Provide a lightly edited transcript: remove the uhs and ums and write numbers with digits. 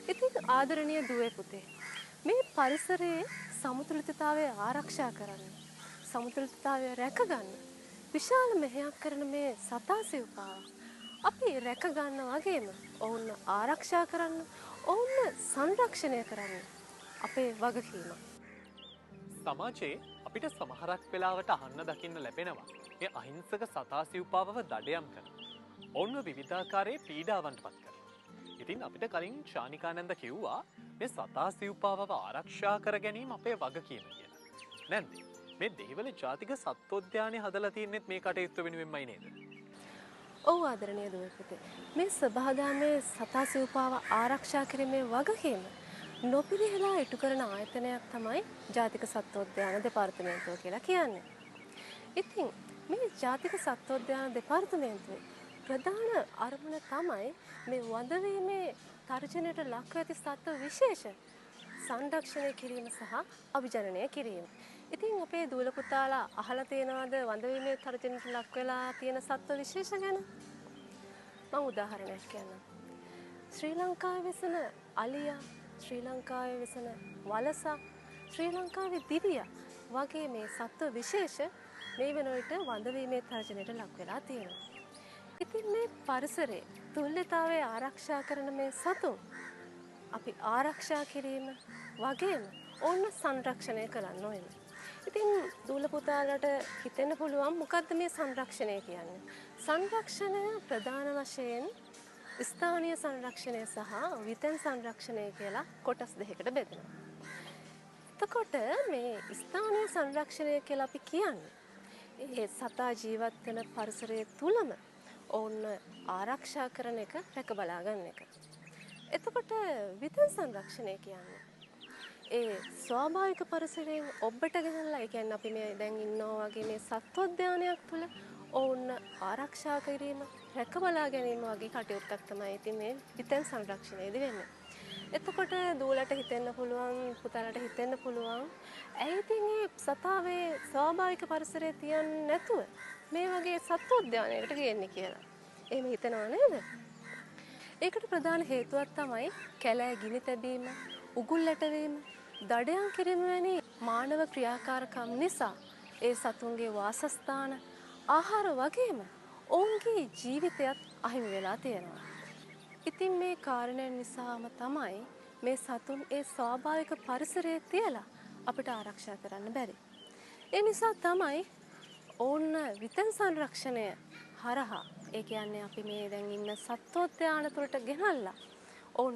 ඉතින් ආදරණීය දුවේ පුතේ මේ පරිසරයේ සමතුලිතතාවය ආරක්ෂා කරන්න සමතුලිතතාවය රැකගන්න විශාල මෙහෙයක් කරන මේ සතා සිව්පාව අපි රැක ගන්න වගේම ඔවුන් ආරක්ෂා කරන්න ඔවුන් සංරක්ෂණය කරන්න අපේ වගකීම. සමාජයේ අපිට සමහරක් වෙලාවට අහන්න දකින්න ලැබෙනවා. ඒ අහිංසක සතා සිව්පාවව දඩයම් කරන. ඔවුන්ව විවිධාකාරයේ පීඩාවන්ට පත් කරන. ඉතින් අපිට කලින් ශානිකානන්ද කිව්වා මේ සතා සිව්පාවව ආරක්ෂා කර ගැනීම අපේ වගකීම කියලා. නැන්ද? මේ දෙහිවල ජාතික සත්වෝද්‍යානය හදලා තියෙන්නේත් මේ කටයුත්ත වෙනුවෙන්මයි නේද? ඔව් ආදරණීය දුවේ පුතේ. මේ සබහාදාමේ සතා සිව්පාව ආරක්ෂා කිරීමේ වගකීම නොපිරිහෙලා ඉටු කරන ආයතනයක් තමයි ජාතික සත්වෝද්‍යාන දෙපාර්තමේන්තුව කියලා කියන්නේ. ඉතින් මේ ජාතික සත්වෝද්‍යාන දෙපාර්තමේන්තුවේ ප්‍රධාන අරමුණ තමයි මේ වඳවීමේ තර්ජනයට ලක්ව ඇති සත්ව විශේෂ සංරක්ෂණය කිරීම සහ අභිජනනය කිරීම. ඉතින් අපේ දූල පුතාලා අහලා තියෙනවද වඳවීමේ තර්ජනයට ලක් වෙලා තියෙන සත්ව විශේෂ ගැන? මම උදාහරණයක් කියන්නම්. ශ්‍රී ලංකාවේ වෙසෙන අලියා, ශ්‍රී ලංකාවේ වෙසෙන වලසා, ශ්‍රී ලංකාවේ දිවියා වගේ මේ සත්ව විශේෂ මේ වෙන විට වඳවීමේ තර්ජනයට ලක් වෙලා තියෙනවා. ඉතින් මේ පරිසරයේ තුල්‍යතාවය ආරක්ෂා කරන මේ සතුන් අපි ආරක්ෂා කිරීම වගේම ඕන්න සංරක්ෂණය කරන්න ඕනේ. ඉතින් දූල පුතාලට හිතෙන්න පුළුවන් මොකද්ද මේ සංරක්ෂණය කියන්නේ? සංරක්ෂණය ප්‍රධාන වශයෙන් ස්ථානීය සංරක්ෂණය සහ විතෙන් සංරක්ෂණය කියලා කොටස් දෙකකට බෙදෙනවා. එතකොට මේ ස්ථානීය සංරක්ෂණය කියලා අපි කියන්නේ ඒ සතා ජීවත් වෙන පරිසරයේ තුලම ඔවුන් ආරක්ෂා කරන එක රැක බලා ගන්න එක. එතකොට විතෙන් සංරක්ෂණය කියන්නේ ඒ ස්වාභාවික පරිසරයෙන් ඔබට ගෙනල්ලා ඒ කියන්නේ අපි මේ දැන් ඉන්නවා වගේ මේ සත්වෝද්‍යානයක් තුල ඔවුන් ආරක්ෂා කිරීම රැක බලා ගැනීම වගේ කටයුත්තක් තමයි ඉතින් මේ විතෙන් සංරක්ෂණයේදී වෙන්නේ. එතකොට දූලට හිතෙන්න පුළුවන් පුතාලට හිතෙන්න පුළුවන් ඇයි ඉතින් මේ සතාවේ ස්වාභාවික පරිසරයේ තියන්නේ නැතුව මේ වගේ සත්වෝද්‍යානයකට ගේන්නේ කියලා. එහෙම හිතනවා නේද? ඒකට ප්‍රධාන හේතුවක් තමයි කැලෑ ගිනි තැබීම, උගුල් ඇටවීම, දඩයම් කිරීම වැනි මානව ක්‍රියාකාරකම් නිසා ඒ සතුන්ගේ වාසස්ථාන, ආහාර වගේම ඔවුන්ගේ ජීවිතයත් අහිමි වෙලා තියෙනවා. ඉතින් මේ කාරණයන් නිසාම තමයි මේ සතුන් ඒ ස්වාභාවික පරිසරයේ තියලා අපිට ආරක්ෂා කරන්න බැරි. ඒ නිසා තමයි ඔවුන් විතෙන් සංරක්ෂණය හරහා ඒ කියන්නේ අපි මේ දැන් ඉන්න සත්වෝද්‍යාන තුළට ගෙනල්ලා ඔවුන්